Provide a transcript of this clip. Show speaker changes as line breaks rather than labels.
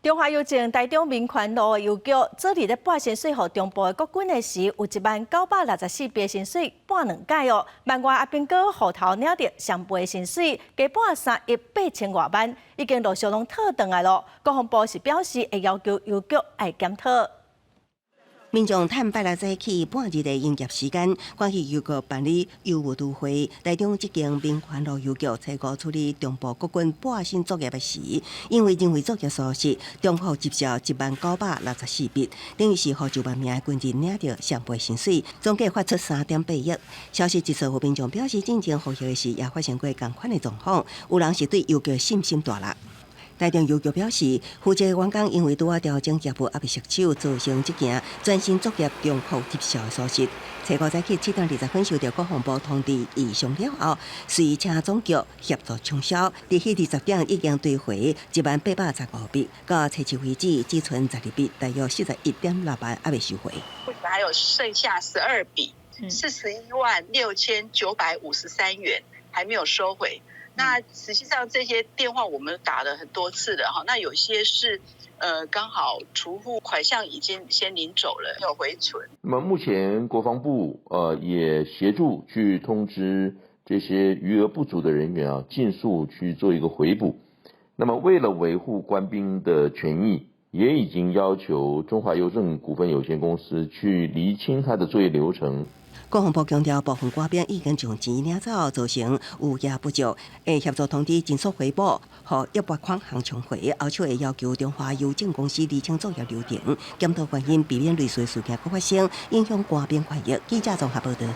中华邮政台中民权路邮局昨日咧拨薪水予中部的国军的时，有10964笔薪水半两届哦。万外阿兵哥户头领到上倍薪水，加半3亿8千多万，已经陆续拢讨回来咯。国防部是表示会要求邮局爱检讨。
民众趁拜六早起半日的营业时间，赶去邮局办理邮务都会。台中这间民权路邮局采购处理中部国军拨薪作业的时，因为认为作业疏失，中府接受10964笔，等于是予1万名军人领到上倍薪水，总计发出3.8亿。消息一出，有民众表示进前复习的时也发生过同款的状况，有人是对邮局信心大啦。台中邮局表示，负责员工因为拄啊调整业务，还未熟手，造成这件专心作业中府接受的疏失。采购早起7:20收到国防部通知异常了后，随请总局协助冲销。伫迄20点已经兑回10815笔，到初七为止只存12笔，大约41.6万还未收回。
目前还有剩下12笔，416953元还没有收回。那实际上这些电话我们打了很多次了哈，那有些是刚好储户款项已经先领走了，没有回存。
那么目前国防部也协助去通知这些余额不足的人员啊，尽速去做一个回补。那么为了维护官兵的权益，也已经要求中华邮政股份有限公司去厘清它的作业流程。
国防部强调，部分官兵已经将钱领走，造成有业不足，会协助通知尽速回补，予约拨款项重回。后续会要求中华邮政公司厘清作业流程，检讨原因，避免类似事件搁发生，影响官兵权益。记者综合报道。